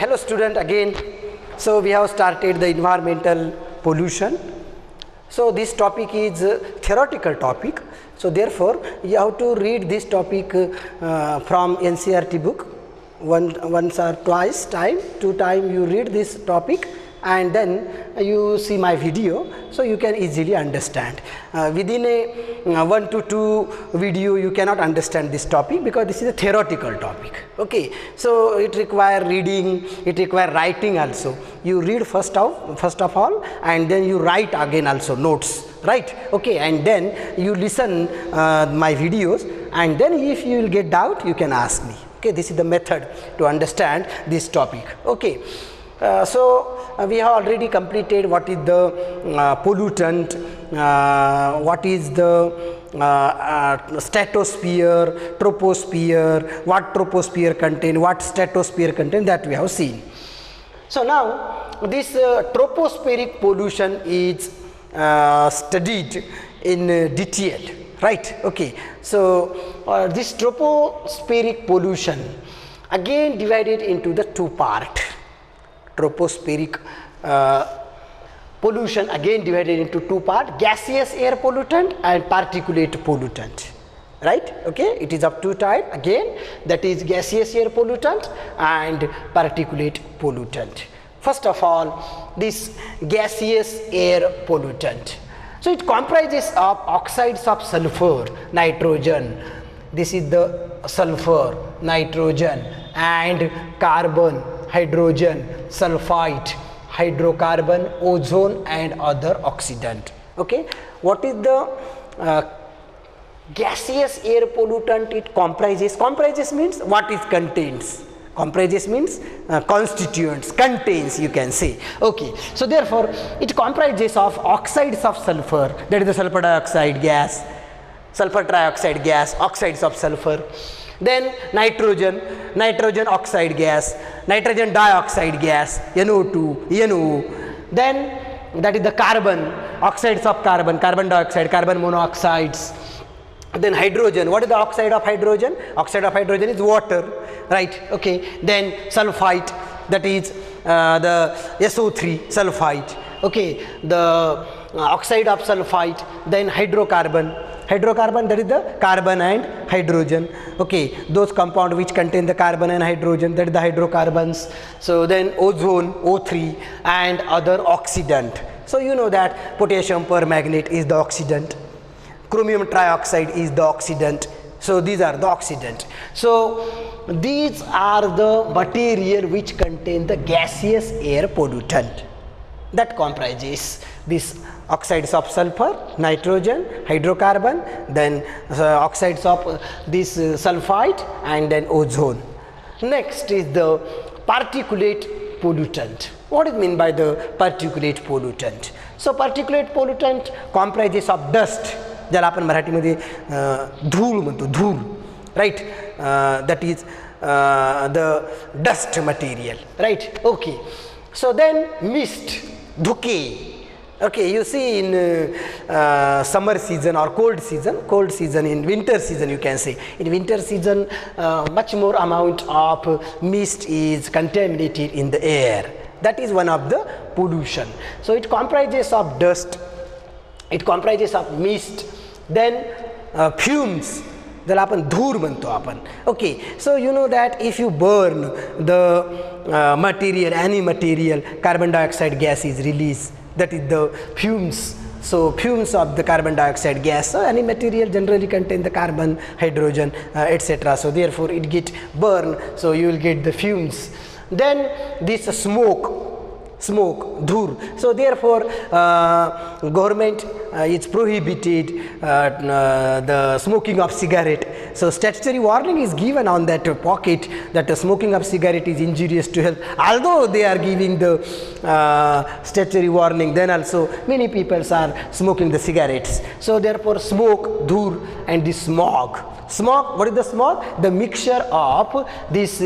hello student again. So we have started the environmental pollution. So this topic is a theoretical topic. So therefore you have to read this topic from NCERT book once or twice time, 2 times you read this topic and then you see my video, so you can easily understand. Within a 1 to 2 video you cannot understand this topic because this is a theoretical topic. Okay, so it require reading, it require writing also. You read first of all and then you write again also notes, right? Okay, and then you listen my videos, and then if you will get doubt you can ask me. Okay, this is the method to understand this topic. Okay, we have already completed what is the pollutant, what is the stratosphere, troposphere, what troposphere contain, what stratosphere contain, that we have seen. So now this tropospheric pollution is studied in detail, right? Okay, so this tropospheric pollution again divided into the 2 parts. Tropospheric pollution again divided into 2 parts: gaseous air pollutant and particulate pollutant, right? Okay, it is of 2 types again, that is gaseous air pollutant and particulate pollutant. First of all, this gaseous air pollutant. So it comprises of oxides of sulfur, nitrogen, this is the sulfur, nitrogen, and carbon, hydrogen, sulfite, hydrocarbon, ozone and other oxidant. Okay, what is the gaseous air pollutant? It comprises means what it contains. Comprises means constituents, contains, you can say. Okay, so therefore it comprises of oxides of sulfur, that is the sulfur dioxide gas, sulfur trioxide gas, oxides of sulfur. Then nitrogen oxide gas, nitrogen dioxide gas, NO2, NO. Then that is the carbon, oxides of carbon, carbon dioxide, carbon monoxides. Then hydrogen, what is the oxide of hydrogen? Oxide of hydrogen is water, right? Okay, then sulfite, that is the SO3 sulfite. Okay, the oxide of sulfite. Then hydrocarbon, that is the carbon and hydrogen. Okay, those compounds which contain the carbon and hydrogen, that is the hydrocarbons. So then ozone, O3, and other oxidant. So you know that potassium permanganate is the oxidant, chromium trioxide is the oxidant. So these are the oxidant. So these are the material which contain the gaseous air pollutant, that comprises this oxides of sulfur, nitrogen, hydrocarbon, then oxides of this sulfite, and then ozone. Next is the particulate pollutant. What is meant by the particulate pollutant? So particulate pollutant comprises of dust, ज्याला आपण मराठीमध्ये धूळ म्हणतो, धूळ, right? That is the dust material, right? Okay, so then mist, dhuke. Okay, you see in summer season or cold season, in winter season you can say. In winter season, much more amount of mist is contaminated in the air. That is one of the pollution. So it comprises of dust, it comprises of mist, then fumes, ज्याला आपण धूर म्हणतो आपण. Okay, so you know that if you burn the material, any material, carbon dioxide gas is released, that is the fumes. So fumes of the carbon dioxide gas, so any material generally contain the carbon, hydrogen, etc. So therefore it get burned, so you will get the fumes. Then this smoke, dhur. So therefore government is prohibited the smoking of cigarette. So statutory warning is given on that pocket that the smoking of cigarette is injurious to health. Although they are giving the statutory warning, then also many people are smoking the cigarettes. So therefore smoke, dhur, and the smog. Smog, what is the smog? The mixture of this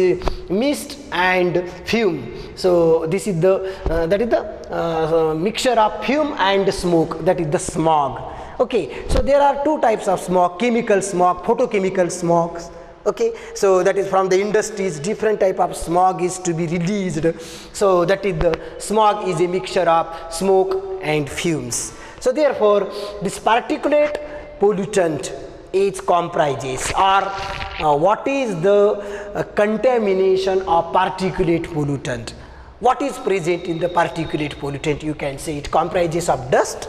mist and fume. So this is the that is the mixture of fume and smoke, that is the smog. Okay, so there are 2 types of smog: chemical smog, photochemical smog. Okay, so that is from the industries, different type of smog is to be released. So that is the smog is a mixture of smoke and fumes. So therefore this particulate pollutant is comprises, or what is the contamination of particulate pollutant. What is present in the particulate pollutant? You can say it comprises of dust,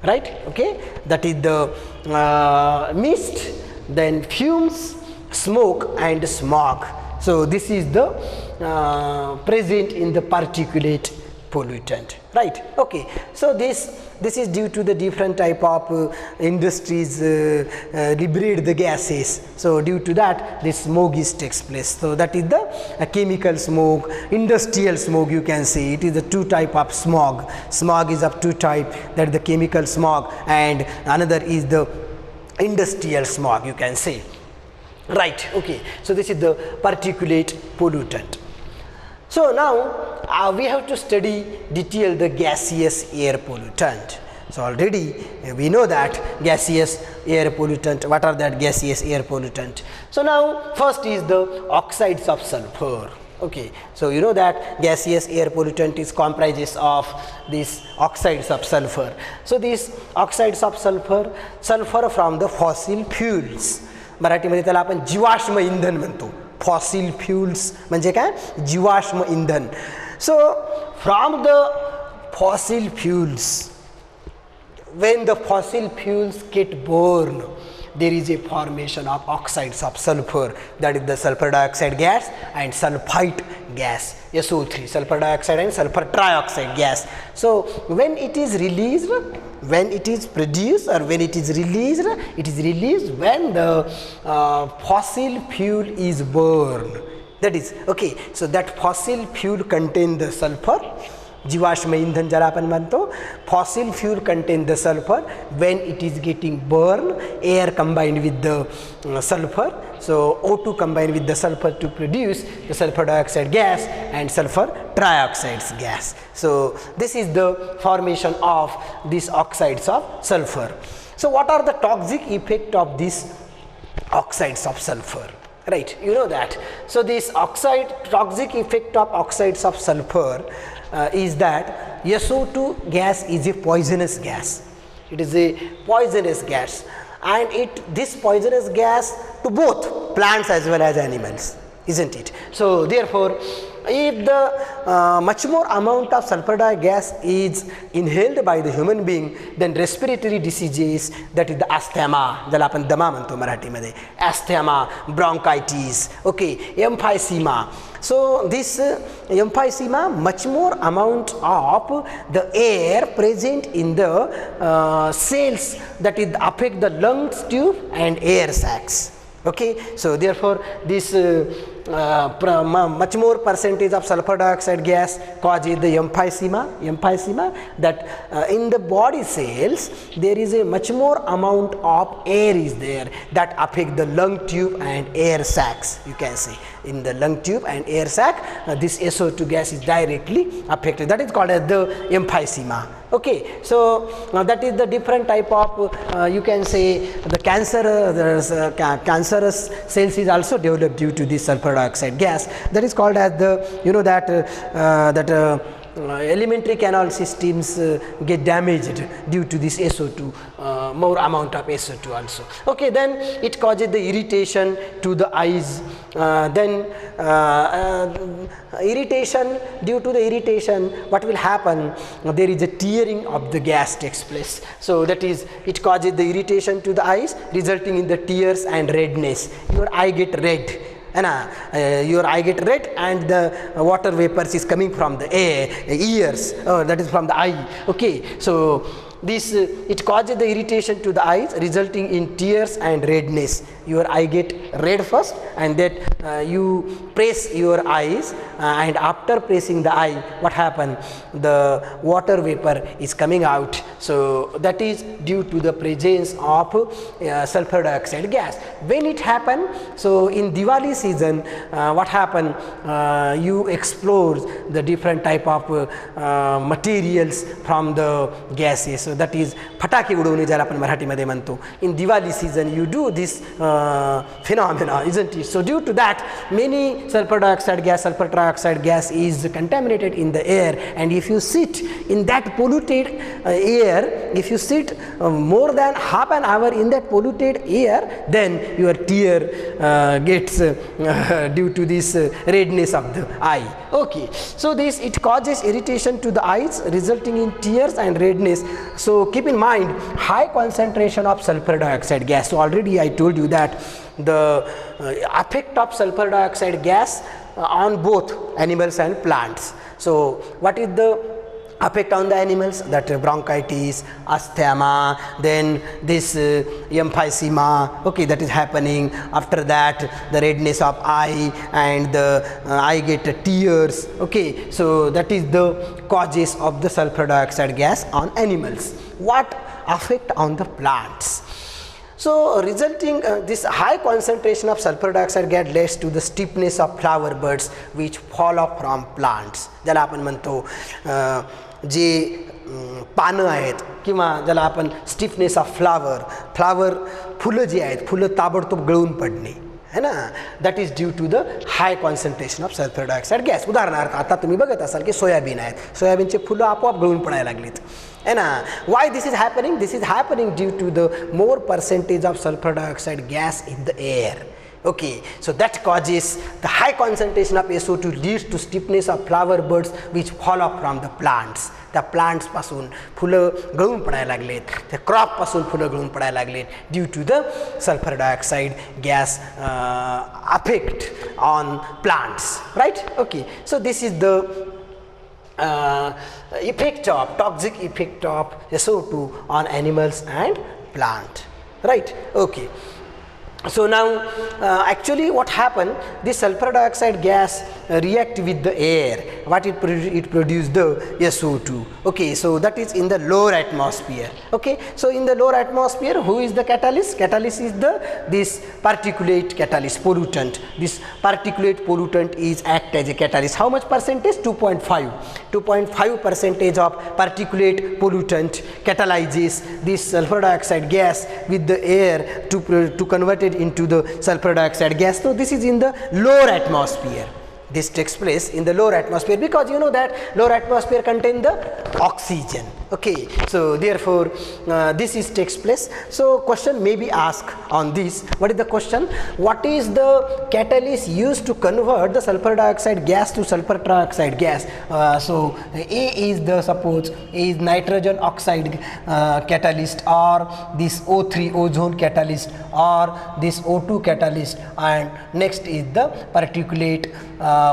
right? Okay, that is the mist, then fumes, smoke and smog. So this is the present in the particulate pollutant, right? Okay, so this is due to the different type of industries liberate the gases. So due to that this smoke is takes place. So that is the chemical smoke, industrial smoke, you can say it is the two type of smog. Smog is of two type, that is the chemical smog, and another is the industrial smog, you can say, right? Okay, so this is the particulate pollutant. So now we have to study detail the gaseous air pollutant. So already we know that gaseous air pollutant, what are that gaseous air pollutant. So now first is the oxides of sulfur. Okay, so you know that gaseous air pollutant is comprises of these oxides of sulfur. So these oxides of sulfur from the fossil fuels. मराठीमध्ये त्याला आपण जीवाश्म इंधन म्हणतो. Fossil fuels म्हणजे काय, जीवाश्म इंधन. So from the fossil fuels, when the fossil fuels get burned, there is a formation of oxides of sulfur, that is the sulfur dioxide gas and sulfite gas, SO3, sulfur dioxide and sulfur trioxide gas. So when it is released, when it is produced or when it is released, it is released when the fossil fuel is burned. That is okay. So that fossil fuel contain the sulfur. जीवाश्म ईंधन ज्याला आपण म्हणतो, fossil fuel contain the sulfur. When it is getting burned, air combined with the sulfur, so O2 combined with the sulfur to produce the sulfur dioxide gas and sulfur trioxide gas. So this is the formation of these oxides of sulfur. So what are the toxic effect of these oxides of sulfur? Right, you know that. So this toxic effect of oxides of sulfur is that SO2 gas is a poisonous gas. It is a poisonous gas, and this poisonous gas to both plants as well as animals, isn't it? So therefore, if the much more amount of sulfur dioxide gas is inhaled by the human being, then respiratory diseases, that is the asthma, ज्याला आपण दमा म्हणतो मराठीमध्ये, asthma, bronchitis, okay, emphysema. So this emphysema, much more amount of the air present in the cells, that is affect the lungs tube and air sacs. Okay, so therefore this much more percentage of sulfur dioxide gas causes the emphysema, that in the body cells there is a much more amount of air is there that affect the lung tube and air sacs, you can say. In the lung tube and air sac, this SO2 gas is directly affected, that is called as the emphysema. Okay, so that is the different type of you can say the cancerous cells is also developed due to this sulfur dioxide gas, that is called as the, you know that elementary canal systems get damaged due to this SO2, more amount of SO2 also. Okay, then it causes the irritation to the eyes, then irritation, due to the irritation what will happen, there is a tearing of the gas takes place. So that is, it causes the irritation to the eyes, resulting in the tears and redness. Your eye get red, your eye get red, and the water vapors is coming from the ears, that is from the eye. Okay, so this it causes the irritation to the eyes, resulting in tears and redness. Your eye get red first, and that you press your eyes, and after pressing the eye, what happen, the water vapor is coming out. So that is due to the presence of sulfur dioxide gas. When it happen, so in Diwali season, what happen, you explore the different type of materials from the gases. So that is फटाके उडवणे ज्याला आपण मराठीमध्ये म्हणतो. In Diwali season you do this phenomena, isn't it? So due to that many sulfur dioxide gas, sulfur trioxide gas is contaminated in the air, and if you sit in that polluted air, if you sit more than half an hour in that polluted air, then your tear gets due to this redness of the eye. Okay, so this it causes irritation to the eyes resulting in tears and redness. So keep in mind high concentration of sulfur dioxide gas. So already I told you that the effect of sulfur dioxide gas on both animals and plants. So what is the effect on the animals? That bronchitis, asthma, then this emphysema, okay, that is happening. After that the redness of eye and the eye get tears, okay. So that is the causes of the sulfur dioxide gas on animals. What effect on the plants? So resulting this high concentration of sulfur dioxide gas leads to the stiffness of flower buds which fall off from plants. ज्याला आपण म्हणतो जे पानं आहेत किंवा ज्याला आपण stiffness of flower फुलं जी आहेत फुलं ताबडतोब गळून पडणे है ना, that is due to the high concentration of sulphur dioxide gas. उदाहरणार्थ आता तुम्ही बघत असाल की सोयाबीन आहेत, सोयाबीनचे फुलं आपोआप गळून पडायला लागलीत है ना. Why this is happening? This is happening due to the more percentage of sulphur dioxide gas in the air. Okay, so that causes the high concentration of SO2 leads to stiffness of flower buds which fall off from the plants. त्या plants पासून फुलं गळून पडायला लागलेत, त्या crop पासून फुलं गळून पडायला लागलेत due to the sulphur dioxide gas affect on plants, right. Okay, so this is the effect of toxic effect of SO2 on animals and plant, right. Okay, so now actually what happened, this sulfur dioxide gas react with the air. What it produce the SO2. Okay, so that is in the lower atmosphere. Okay, so in the lower atmosphere who is the catalyst? Catalyst is this particulate catalyst pollutant. This particulate pollutant is act as a catalyst. How much percentage? 2.5 percentage of particulate pollutant catalyzes this sulfur dioxide gas with the air to convert it into the sulfur dioxide gas. So this is in the lower atmosphere. This takes place in the lower atmosphere because you know that lower atmosphere contain the oxygen. Okay, so therefore this is takes place. So question may be asked on this. What is the question? What is the catalyst used to convert the sulfur dioxide gas to sulfur trioxide gas? So A is the, suppose A is nitrogen oxide catalyst, or this O3 ozone catalyst, or this O2 catalyst, and next is the particulate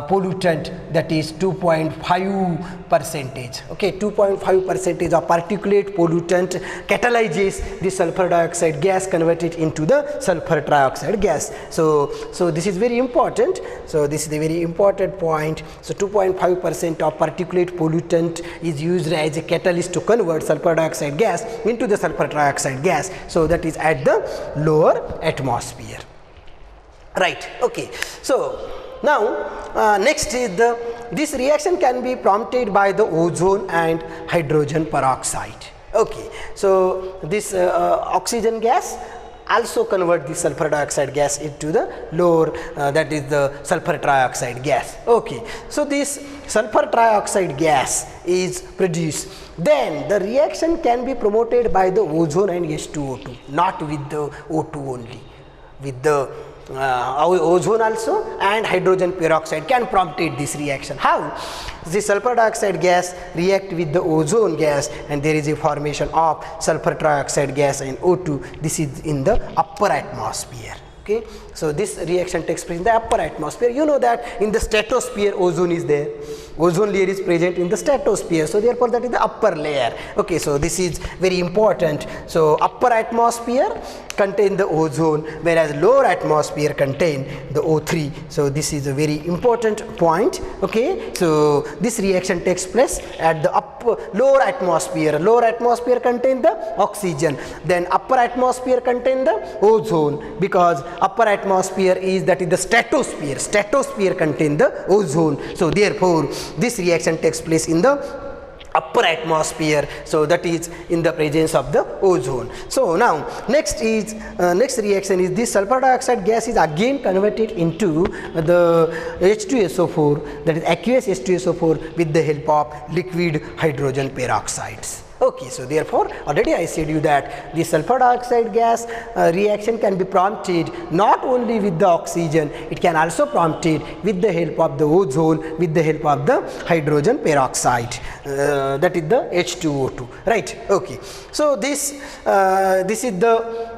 pollutant, that is 2.5 percentage. Okay, 2.5 percentage of particulate pollutant catalyzes the sulfur dioxide gas, converted into the sulfur trioxide gas. So this is very important. So this is the very important point. So 2.5% of particulate pollutant is used as a catalyst to convert sulfur dioxide gas into the sulfur trioxide gas. So that is at the lower atmosphere, right. Okay, so now next is this reaction can be prompted by the ozone and hydrogen peroxide. Okay, so this oxygen gas also convert the sulfur dioxide gas into the lower that is the sulfur trioxide gas. Okay, so this sulfur trioxide gas is produced, then the reaction can be promoted by the ozone and H2O2, not with the O2 only, with the ozone also and hydrogen peroxide can prompted this reaction. How? The sulfur dioxide gas react with the ozone gas and there is a formation of sulfur trioxide gas and O2. This is in the upper atmosphere. Okay, so this reaction takes place in the upper atmosphere. You know that in the stratosphere ozone is there, ozone layer is present in the stratosphere, so therefore that is the upper layer. Okay, so this is very important. So upper atmosphere contain the ozone, whereas lower atmosphere contain the O3. So this is a very important point. Okay, so this reaction takes place at the lower atmosphere. Lower atmosphere contain the oxygen, then upper atmosphere contain the ozone, because upper atmosphere is, that is the stratosphere. Stratosphere contain the ozone. So therefore this reaction takes place in the upper atmosphere, so that is in the presence of the ozone. So now next reaction is this sulfur dioxide gas is again converted into the H2SO4, that is aqueous H2SO4 with the help of liquid hydrogen peroxides. Okay, so therefore already I said you that the sulfur dioxide gas reaction can be prompted not only with the oxygen, it can also prompted with the help of the ozone, with the help of the hydrogen peroxide, that is the H2O2, right? Okay, so this is the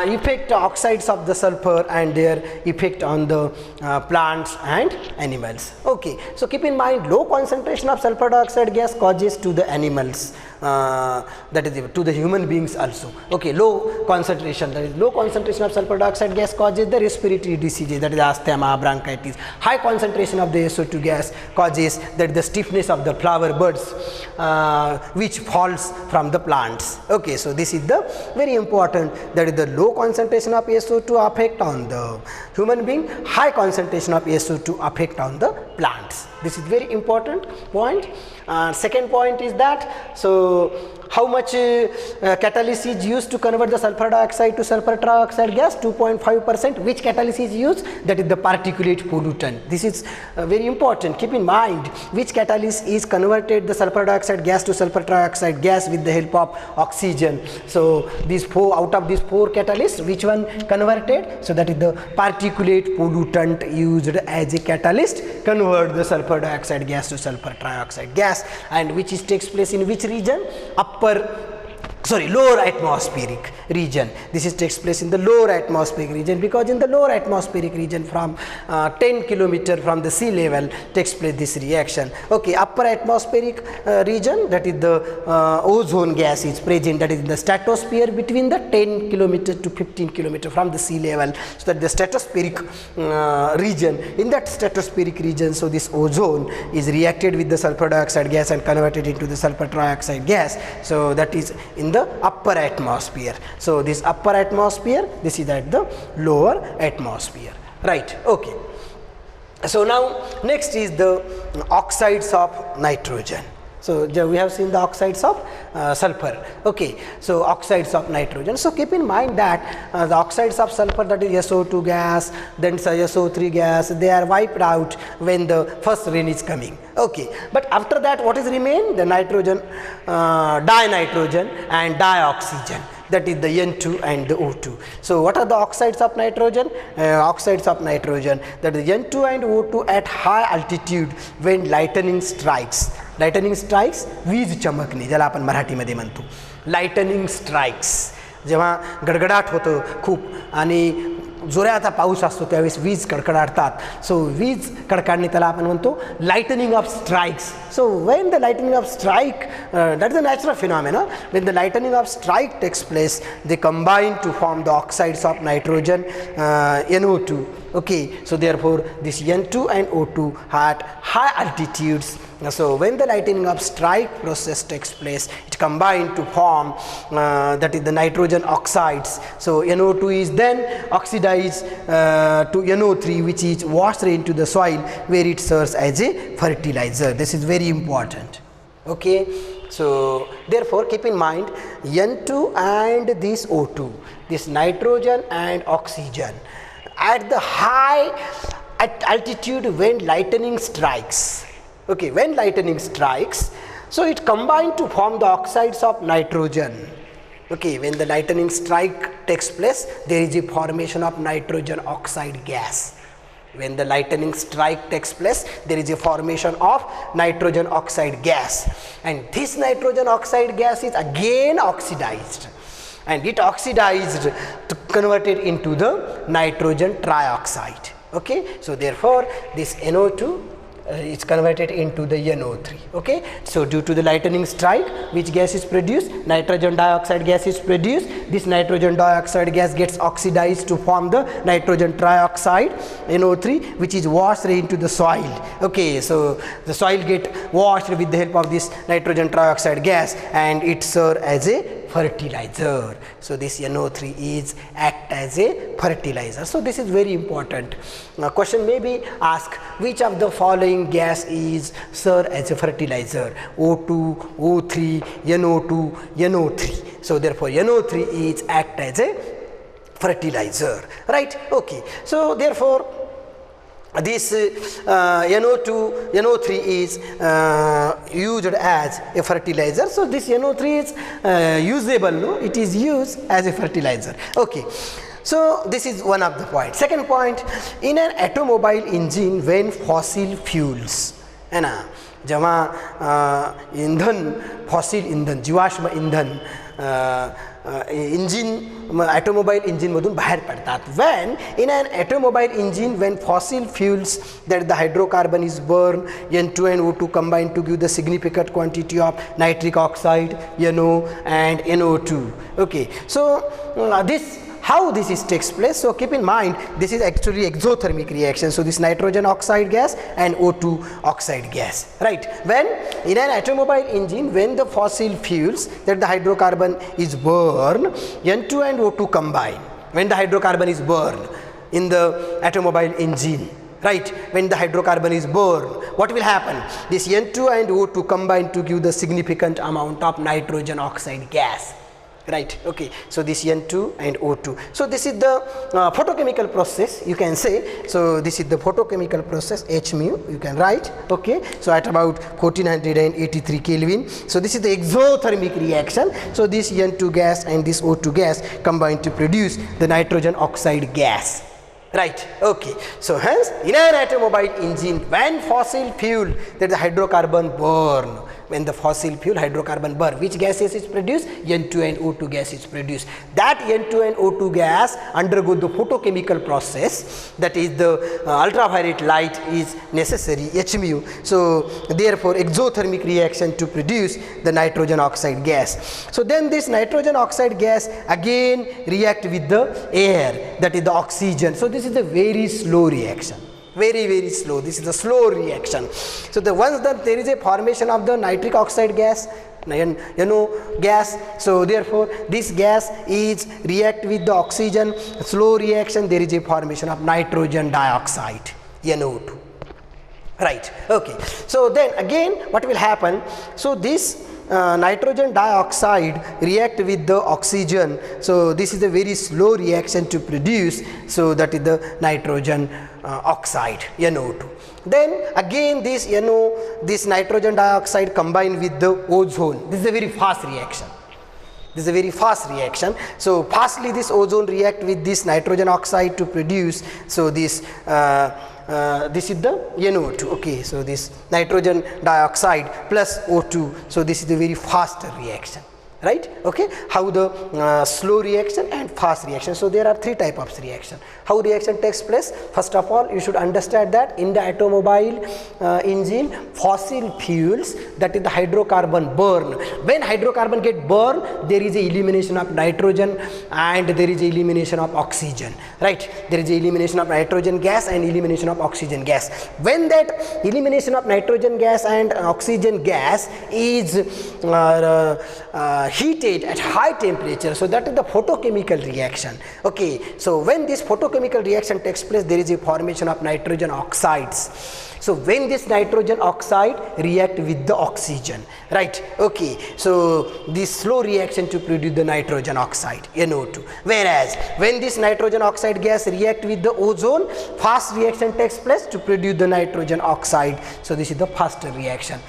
effect oxides of the sulfur and their effect on the plants and animals. Okay, so keep in mind low concentration of sulfur dioxide gas causes to the animals, that is to the human beings also. Okay, low concentration, that is low concentration of sulfur dioxide gas causes the respiratory diseases, that is asthma, bronchitis. High concentration of the SO2 gas causes that the stiffness of the flower buds, which falls from the plants. Okay, so this is the very important, that is the low concentration of SO2 affect on the human being, high concentration of SO2 affect on the plants. This is very important point. Second point is that, so how much catalyst is used to convert the sulfur dioxide to sulfur trioxide gas? 2.5%. Which catalyst is used? That is the particulate pollutant. This is very important. Keep in mind which catalyst is converted the sulfur dioxide gas to sulfur trioxide gas with the help of oxygen. So these four, out of these four catalysts, which one converted? So that is the particulate pollutant used as a catalyst convert the sulfur dioxide gas to sulfur trioxide gas, and which is takes place in which region? Lower atmospheric region. This is takes place in the lower atmospheric region, because in the lower atmospheric region from 10 kilometer from the sea level takes place this reaction. Okay, upper atmospheric region, that is the ozone gas is present, that is in the stratosphere between the 10 kilometer to 15 kilometer from the sea level. So that the stratospheric region, in that stratospheric region, so this ozone is reacted with the sulfur dioxide gas and converted into the sulfur trioxide gas. So that is in the upper atmosphere. So this upper atmosphere, this is at the lower atmosphere, right? Okay, so now next is the oxides of nitrogen. So we have seen the oxides of sulfur. Okay, so oxides of nitrogen. So keep in mind that the oxides of sulfur, that is SO2 gas, then SO3 gas, they are wiped out when the first rain is coming. Okay, but after that what is remain? The nitrogen, dinitrogen and dioxygen, that is the N2 and the O2. So what are the oxides of nitrogen? Oxides of nitrogen, that is N2 and O2 at high altitude when lightning strikes. Lightning strikes, वीज चमकणे, ज्याला आपण मराठीमध्ये म्हणतो. Lightning strikes, जेव्हा गडगडाट होतं खूप आणि जोराचा पाऊस असतो त्यावेळेस वीज कडकडाटतात. सो वीज कडकाडणे त्याला आपण म्हणतो lightning of strikes. So when the lightning of strike, that is the natural phenomena. When the lightning of strike takes place, they combine to form the oxides of nitrogen, NO2. Okay, so therefore this N2 and O2 at high altitudes. So when the lightning of strike process takes place, it combine to form that is the nitrogen oxides. So NO2 is then oxidized to NO3, which is washed into the soil where it serves as a fertilizer. This is very important. Okay, so therefore keep in mind N2 and this O2, this nitrogen and oxygen at the high altitude when lightning strikes. Okay, when lightning strikes, so it combined to form the oxides of nitrogen. Okay, when the lightning strike takes place, there is a formation of nitrogen oxide gas. When the lightning strike takes place, there is a formation of nitrogen oxide gas, and this nitrogen oxide gas is again oxidized, and it oxidized to convert it into the nitrogen trioxide. Okay, so therefore this NO2 is converted into the NO3. Okay, so due to the lightning strike, which gas is produced? Nitrogen dioxide gas is produced. This nitrogen dioxide gas gets oxidized to form the nitrogen trioxide, NO3, which is washed into the soil. Okay, so the soil get washed with the help of this nitrogen trioxide gas, and it serves as a fertilizer. So this NO3 is act as a fertilizer. So this is very important. Question may be asked, which of the following gas is serve as a fertilizer? O2, O3, NO2, NO3. So therefore NO3 is act as a fertilizer, right? Okay. So therefore this NO2, NO3 is used as a fertilizer. So this NO3 is usable, no? It is used as a fertilizer. Okay. So this is one of the points. Second point, in an automobile engine when fossil fuels, है ना, जेव्हा इंधन fossil इंधन जीवाश्म इंधन engine automobile engine मधून बाहेर पडतात. when in an automobile engine when fossil fuels that the hydrocarbon is burned, N2 and O2 combine to give the significant quantity of nitric oxide, NO and NO2. Okay, so this how this is takes place. So keep in mind this is actually exothermic reaction. So this nitrogen oxide gas and O2 oxide gas, right? When in an automobile engine when the fossil fuels that the hydrocarbon is burned, N2 and O2 combine. When the hydrocarbon is burned in the automobile engine, right, when the hydrocarbon is burned, what will happen? This N2 and O2 combine to give the significant amount of nitrogen oxide gas, right? Okay, so this N2 and O2. So this is the photochemical process, you can say. So this is the photochemical process, H mu you can write. Okay, so at about 1483 Kelvin. So this is the exothermic reaction. So this N2 gas and this O2 gas combine to produce the nitrogen oxide gas, right? Okay, so hence in an automobile engine when fossil fuel that the hydrocarbon burn, when the fossil fuel hydrocarbon burn, which gases is produced? N2 and O2 gas is produced. That N2 and O2 gas undergo the photochemical process, that is the ultraviolet light is necessary, H mu. So therefore exothermic reaction to produce the nitrogen oxide gas. So then this nitrogen oxide gas again react with the air, that is the oxygen. So this is a very slow reaction. Very slow. This is a slow reaction. So the once that there is a formation of the nitric oxide gas, gas, so therefore this gas is react with the oxygen, slow reaction, there is a formation of nitrogen dioxide, NO2, right? Okay, so then again what will happen? So this nitrogen dioxide react with the oxygen. So this is a very slow reaction to produce, so that is the nitrogen oxide, NO2. Then again this this nitrogen dioxide combine with the ozone. This is a very fast reaction. This is a very fast reaction. So fastly this ozone react with this nitrogen oxide to produce, so this this is the NO2. Okay, so this nitrogen dioxide plus O2. So this is a very fast reaction, right? Okay, how the slow reaction and fast reaction. So there are three types of reaction. How reaction takes place? First of all, you should understand that in the automobile engine, fossil fuels, that is the hydrocarbon burn. When hydrocarbon get burned, there is a elimination of nitrogen and there is a elimination of oxygen, right? There is a elimination of nitrogen gas and elimination of oxygen gas. When that elimination of nitrogen gas and oxygen gas is heated at high temperature, so that is the photochemical reaction. Okay, so when this photochemical reaction takes place, there is a formation of nitrogen oxides. So when this nitrogen oxide react with the oxygen, right? Okay, so this slow reaction to produce the nitrogen oxide, NO2. Whereas when this nitrogen oxide gas react with the ozone, fast reaction takes place to produce the nitrogen oxide. So this is the faster reaction.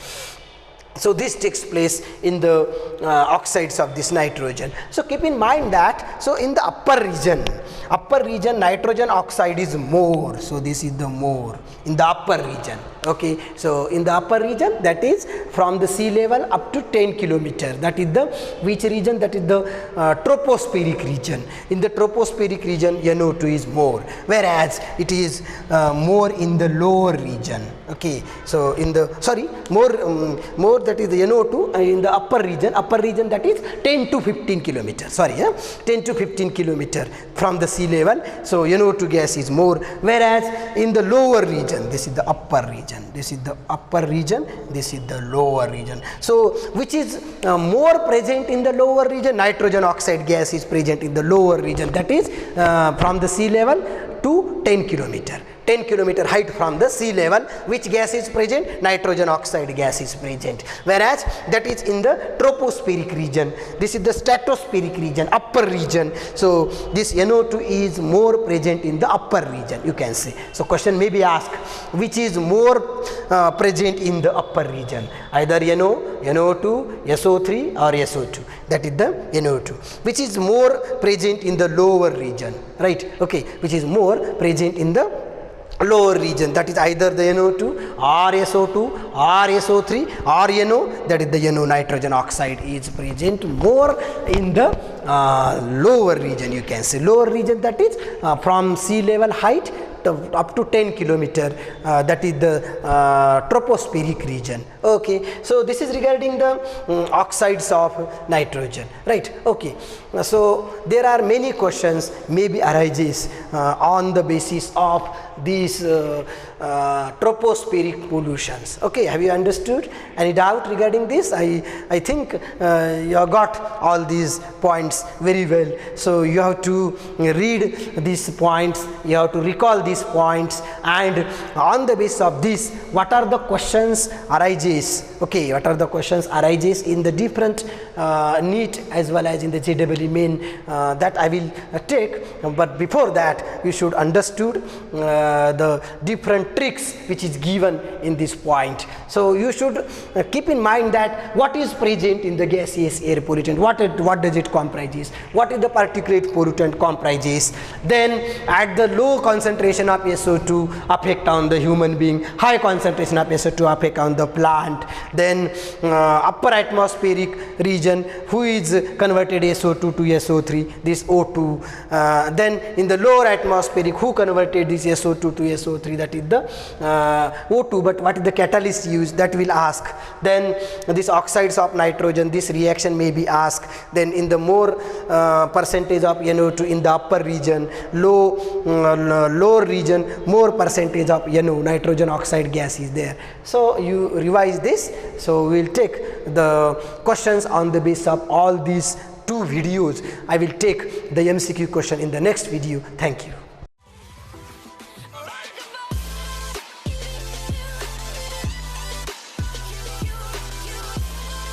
So this takes place in the oxides of this nitrogen. So keep in mind that, so in the upper region nitrogen oxide is more. So this is the more in the upper region. Okay, so in the upper region, that is from the sea level up to 10 kilometers. That is the which region? That is the tropospheric region. In the tropospheric region, NO2 is more, whereas it is more in the lower region. Okay, so in the more that is the NO2 in the upper region that is 10 to 15 kilometers. 10 to 15 kilometers from the sea level. level, so NO2 gas is more, whereas in the lower region, this is the upper region, this is the upper region, this is the lower region. So which is more present in the lower region? Nitrogen oxide gas is present in the lower region, that is from the sea level to 10 kilometer. 10 kilometer height from the sea level, which gas is present? Nitrogen oxide gas is present, whereas that is in the tropospheric region. This is the stratospheric region, upper region. So this NO2 is more present in the upper region, you can say. So question may be asked, which is more present in the upper region? Either NO2, SO3 or SO2, that is the NO2. Which is more present in the lower region, right? Okay, which is more present in the lower region, that is either the NO2 or SO2 or SO3 or NO, that is the NO, nitrogen oxide is present more in the lower region, you can say. Lower region, that is from sea level height up to 10 kilometer, that is the tropospheric region. Okay, so this is regarding the oxides of nitrogen, right? Okay, so there are many questions maybe arises on the basis of these tropospheric pollutions. Okay, have you understood? Any doubt regarding this? I think you have got all these points very well. So you have to read these points, you have to recall these points, and on the basis of this, what are the questions arises? Okay, what are the questions arises in the different NEET as well as in the JEE main, that I will take. But before that, you should understood the different tricks which is given in this point. So you should keep in mind that what is present in the gaseous air pollutant, what does it comprises, what is the particulate pollutant comprises, then at the low concentration of SO2 affect on the human being, high concentration of SO2 affect on the plant, then upper atmospheric region who is converted SO2 to SO3, this O2, then in the lower atmospheric who converted this SO2 to SO3, that is the O2, but what is the catalyst used, that will ask. Then these oxides of nitrogen, this reaction may be asked. Then in the more percentage of NO2 in the upper region, lower region, more percentage of NO, nitrogen oxide gas is there. So you revise this. So we will take the questions on the basis of all these two videos. I will take the MCQ question in the next video. Thank you.